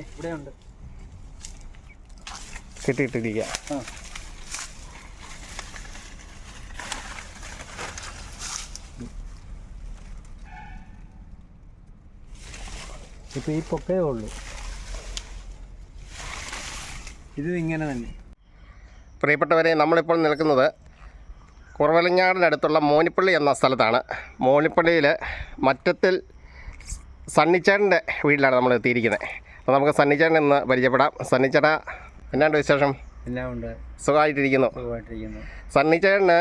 ഇവിടെയുണ്ട് കിട്ടിയിട്ടിരിക്കുക. ഇപ്പം ഈ പൊക്കേ ഉള്ളൂ, ഇത് ഇങ്ങനെ തന്നെ. പ്രിയപ്പെട്ടവരെ, നമ്മളിപ്പോൾ നിൽക്കുന്നത് കുറവലങ്ങാടിനടുത്തുള്ള മോനിപ്പള്ളി എന്ന സ്ഥലത്താണ്. മോനിപ്പള്ളിയിൽ മറ്റത്തിൽ സണ്ണിച്ചേട്ടൻ്റെ വീട്ടിലാണ് നമ്മൾ എത്തിയിരിക്കുന്നത്. അപ്പോൾ നമുക്ക് സണ്ണിച്ചേട്ടൻ ഇന്ന് പരിചയപ്പെടാം. സണ്ണിച്ചേട്ടാ, എന്നാണ്ട് വിശേഷം? എല്ലാം ഉണ്ട്, സുഖമായിട്ടിരിക്കുന്നു. സണ്ണിച്ചേട്ടന്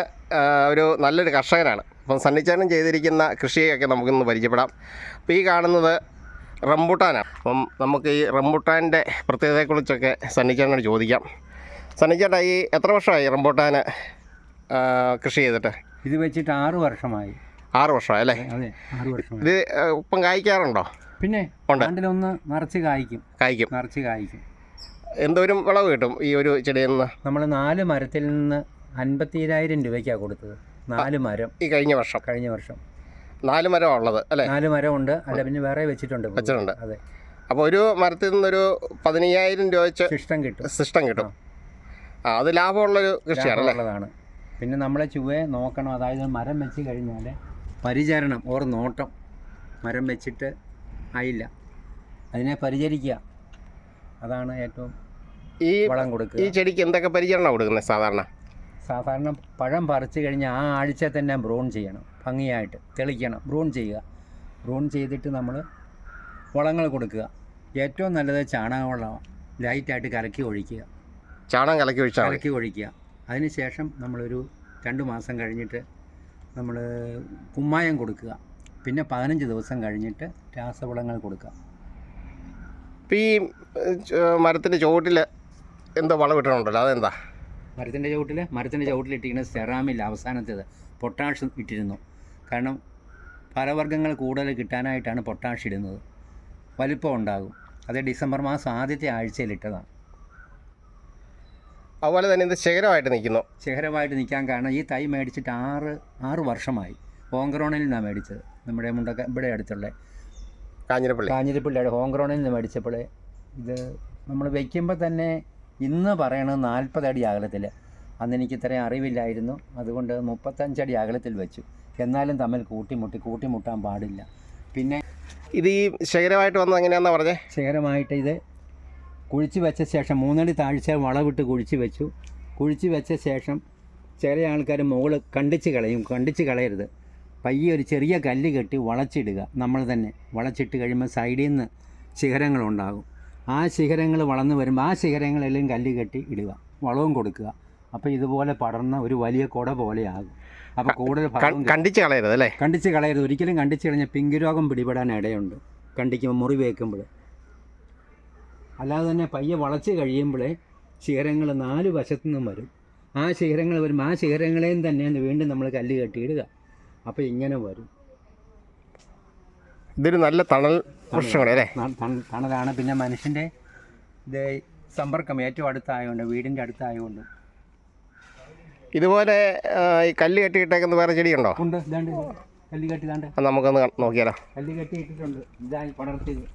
ഒരു നല്ലൊരു കർഷകനാണ്. അപ്പം സണ്ണിച്ചേട്ടൻ ചെയ്തിരിക്കുന്ന കൃഷിയൊക്കെ നമുക്കിന്ന് പരിചയപ്പെടാം. അപ്പോൾ ഈ കാണുന്നത് റംബൂട്ടാനാണ്. അപ്പം നമുക്ക് ഈ റംബൂട്ടാൻ്റെ പ്രത്യേകതയെക്കുറിച്ചൊക്കെ സണ്ണിച്ചേട്ടനോട് ചോദിക്കാം. സണ്ണിച്ചേട്ടാ, ഈ എത്ര വർഷമായി റംബൂട്ടാൻ കൃഷി ചെയ്തിട്ട്? ഇത് വെച്ചിട്ട് 6 വർഷമായി. 6 വർഷമായി അല്ലേ? അതെ, 6 വർഷമായി. ഇത് ഇപ്പം കായ്ക്കാറുണ്ടോ? പിന്നെ ഉണ്ട്, ആണ്ടിലൊന്ന് നിറച്ച് കായ്ക്കും. എന്തോരം വിളവ് കിട്ടും ഈ ഒരു ചെടിയിൽ നിന്ന്? നമ്മൾ 4 മരത്തിൽ നിന്ന് 57,000 രൂപയ്ക്കാണ് കൊടുത്തത്. 4 മരം ഈ കഴിഞ്ഞ വർഷം 4 മരമാണ് ഉള്ളത് അല്ലേ? 4 മരമുണ്ട്. അല്ല, പിന്നെ വേറെ വെച്ചിട്ടുണ്ട്. അതെ. അപ്പോൾ ഒരു മരത്തിൽ നിന്നൊരു 15,000 രൂപ വെച്ച് സിസ്റ്റം കിട്ടും. അത് ലാഭമുള്ളൊരു കൃഷിയാണ്. പിന്നെ നമ്മളെ ചുവയെ നോക്കണം. അതായത് മരം വെച്ച് കഴിഞ്ഞാൽ പരിചരണം നോട്ടം. മരം വെച്ചിട്ട് ആയില്ല, അതിനെ പരിചരിക്കുക, അതാണ് ഏറ്റവും. ഈ വളം കൊടുക്കുക. ഈ ചെടിക്ക് എന്തൊക്കെ പരിചരണമാണ് കൊടുക്കുന്നത്? സാധാരണ പഴം പറിച്ചു കഴിഞ്ഞാൽ ആ ആഴ്ച തന്നെ ബ്രൂൺ ചെയ്യണം, ഭംഗിയായിട്ട് തെളിക്കണം. ബ്രൂൺ ചെയ്തിട്ട് നമ്മൾ വളങ്ങൾ കൊടുക്കുക. ഏറ്റവും നല്ലത് ചാണകവെള്ളമാണ്. ലൈറ്റായിട്ട് കലക്കി ഒഴിക്കുക. ചാണകം കലക്കി ഒഴിക്കുക. അതിന് ശേഷം നമ്മളൊരു 2 മാസം കഴിഞ്ഞിട്ട് നമ്മൾ കുമ്മായം കൊടുക്കുക. പിന്നെ 15 ദിവസം കഴിഞ്ഞിട്ട് രാസവളങ്ങൾ കൊടുക്കുക. ഈ മരത്തിൻ്റെ ചുവട്ടിൽ എന്തോ വളം ഇട്ടിട്ടുണ്ടല്ലോ, അതെന്താ? മരത്തിൻ്റെ ചുവട്ടിലിട്ടിരിക്കുന്ന സെറാമിൽ അവസാനത്തേത് പൊട്ടാഷ് ഇട്ടിരുന്നു. കാരണം ഫലവർഗ്ഗങ്ങൾ കൂടുതൽ കിട്ടാനായിട്ടാണ് പൊട്ടാഷ് ഇടുന്നത്. വലിപ്പം ഉണ്ടാകും. അത് ഡിസംബർ മാസം ആദ്യത്തെ ആഴ്ചയിലിട്ടതാണ്. അതുപോലെ തന്നെ ഇത് ശേഖരമായിട്ട് നിൽക്കാൻ കാരണം ഈ തൈ മേടിച്ചിട്ട് 6 വർഷമായി. ഹോങ്കറോണിൽ നിന്നാണ് മേടിച്ചത്. നമ്മുടെ ഇവിടെ അടുത്തുള്ള കാഞ്ഞിരപ്പള്ളിയുടെ ഹോങ്കറോണിൽ നിന്ന് മേടിച്ചപ്പോൾ ഇത് നമ്മൾ വയ്ക്കുമ്പോൾ തന്നെ ഇന്ന് പറയണത് 40 അടി അകലത്തിൽ. അന്ന് എനിക്ക് ഇത്രയും അറിവില്ലായിരുന്നു. അതുകൊണ്ട് 35 അടി അകലത്തിൽ വെച്ചു. എന്നാലും തമ്മിൽ കൂട്ടിമുട്ടാൻ പാടില്ല. പിന്നെ ഇത് ഈ ശേഖരമായിട്ട് വന്നത് എങ്ങനെയാണെന്നാണ് പറഞ്ഞത്? ശേഖരമായിട്ട് ഇത് കുഴിച്ച് വെച്ച ശേഷം 3 അടി താഴ്ച വളവിട്ട് കുഴിച്ച് വെച്ച ശേഷം ചില ആൾക്കാർ മുകളിൽ കണ്ടിച്ച് കളയരുത്. പയ്യെ ഒരു ചെറിയ കല്ല് കെട്ടി വളച്ചിടുക. നമ്മൾ തന്നെ വളച്ചിട്ട് കഴിയുമ്പോൾ സൈഡിൽ നിന്ന് ശിഖരങ്ങളുണ്ടാകും. ആ ശിഖരങ്ങൾ വളർന്നു വരുമ്പോൾ ആ ശിഖരങ്ങളെല്ലാം കല്ല് കെട്ടി ഇടുക, വളവും കൊടുക്കുക. അപ്പോൾ ഇതുപോലെ പടർന്ന ഒരു വലിയ കുട പോലെയാകും. അപ്പോൾ കൂടുതൽ കണ്ടിച്ച് കളയരുത്. ഒരിക്കലും കണ്ടിച്ച് കളഞ്ഞാൽ പിങ്ക് രോഗം പിടിപെടാൻ ഇടയുണ്ട്. കണ്ടിക്കുമ്പോൾ മുറി വേക്കുമ്പോൾ. അല്ലാതെ തന്നെ പയ്യെ വളച്ച് കഴിയുമ്പോഴേ ശിഖരങ്ങൾ 4 വശത്തു നിന്നും വരും. ആ ശിഖരങ്ങൾ വരുമ്പോൾ ആ ശിഖരങ്ങളെയും തന്നെ വീണ്ടും നമ്മൾ കല്ല് കെട്ടിയിടുക. അപ്പോൾ ഇങ്ങനെ വരും. ഇതൊരു നല്ല തണൽ വൃക്ഷങ്ങളല്ലേ? തണലാണ്. പിന്നെ മനുഷ്യൻ്റെ ഇത് സമ്പർക്കം ഏറ്റവും അടുത്തായതുകൊണ്ട്, വീടിൻ്റെ അടുത്തായതുകൊണ്ട്. ഇതുപോലെ ഈ കല്ല് കെട്ടിയിട്ടേക്കുന്ന വേറെ ചെടിയുണ്ടോ? ഉണ്ട്, ഇതാണ്ട് കല്ല് കെട്ടിതാണ്ട്. നമുക്കൊന്ന് നോക്കിയാലോ? കല്ല് കെട്ടിയിട്ടിട്ടുണ്ട്. ഇതായി പടർത്തിയത്.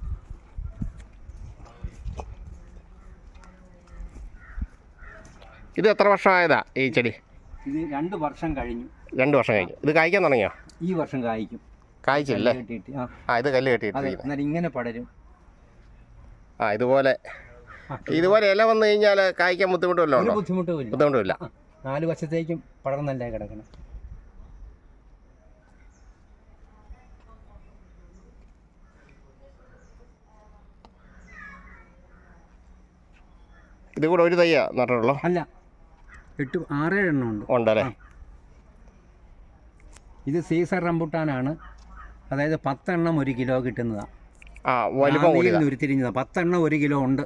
ഇത് എത്ര വർഷമായതാ ഈ ചെടി? ഇത് 2 വർഷം കഴിഞ്ഞു. 2 വർഷം കഴിഞ്ഞു. ഇത് കായ്ക്കാൻ തുടങ്ങിയോ? ഈ വർഷം കായ്ക്കും. കായ്ച്ചില്ലേ? ഇത് കല്ല് കെട്ടിയിട്ട് ഇങ്ങനെ പടരും. ഇതുപോലെ ഇല വന്നു കഴിഞ്ഞാൽ കായ്ക്കാൻ ബുദ്ധിമുട്ടുമല്ലോ? ബുദ്ധിമുട്ടുമില്ല. 4 വശത്തേക്കും പടർന്നല്ലേ കിടക്കണം. ഇത് കൂടെ ഒരു തയ്യാ നട്ടുള്ളൂ? അല്ല, 6-7 എണ്ണം ഉണ്ടല്ലേ? ഇത് സീസർ റംബൂട്ടാനാണ്. അതായത് 10 എണ്ണം 1 കിലോ കിട്ടുന്നതാണ്. ഉരുത്തിരിഞ്ഞതാണ്. 10 എണ്ണം 1 കിലോ ഉണ്ട്.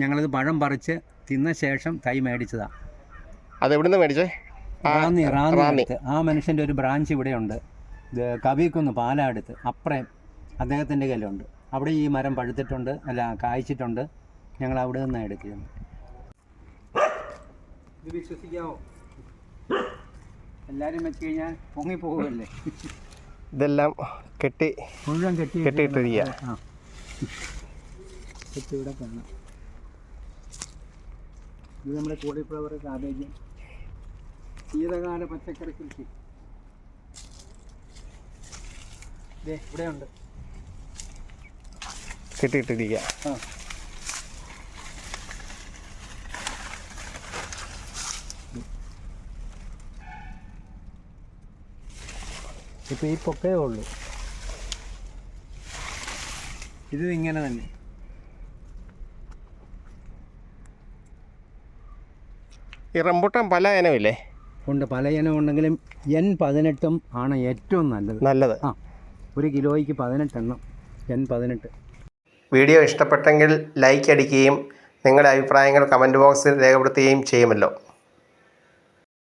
ഞങ്ങളിത് പഴം പറിച്ച് തിന്ന ശേഷം തൈ മേടിച്ചതാണ്. അതെവിടുന്ന് മേടിച്ചേ? റാന്നി. ആ മനുഷ്യൻ്റെ ഒരു ബ്രാഞ്ച് ഇവിടെയുണ്ട്. ഇത് കവിക്കുന്ന് പാലാടുത്ത് അപ്രേം അദ്ദേഹത്തിൻ്റെ കയ്യിലുണ്ട്. അവിടെ ഈ മരം കായ്ച്ചിട്ടുണ്ട്. ഞങ്ങൾ അവിടെ നിന്നാണ് എടുക്കുന്നത്. ഇത് വിശ്വസിക്കാമോ? എല്ലാവരും വെച്ച് കഴിഞ്ഞാൽ പൊങ്ങിപ്പോകുമല്ലേ. ഇതെല്ലാം മുഴുവൻ കെട്ടിയിട്ടിരിക്കുക. ഇപ്പം ഇവിടെ കാണാം. ഇത് നമ്മുടെ കോളിഫ്ലവർ, കാബേജ്, ശീതകാല പച്ചക്കറി കൃഷി ഇവിടെ ഉണ്ട്. കിട്ടിയിട്ടിരിക്കുക. ആ, ഇപ്പം ഈ പൊക്കേ ഉള്ളൂ. ഇത് ഇങ്ങനെ തന്നെ. ഈ റംബൂട്ടാൻ പല ഇനമില്ലേ? ഉണ്ട്, പല ഇനം ഉണ്ടെങ്കിലും N18 ആണ് ഏറ്റവും നല്ലത്. ആ, 1 കിലോയ്ക്ക് 18 എണ്ണം, N18. വീഡിയോ ഇഷ്ടപ്പെട്ടെങ്കിൽ ലൈക്ക് അടിക്കുകയും നിങ്ങളുടെ അഭിപ്രായങ്ങൾ കമൻറ്റ് ബോക്സിൽ രേഖപ്പെടുത്തുകയും ചെയ്യുമല്ലോ.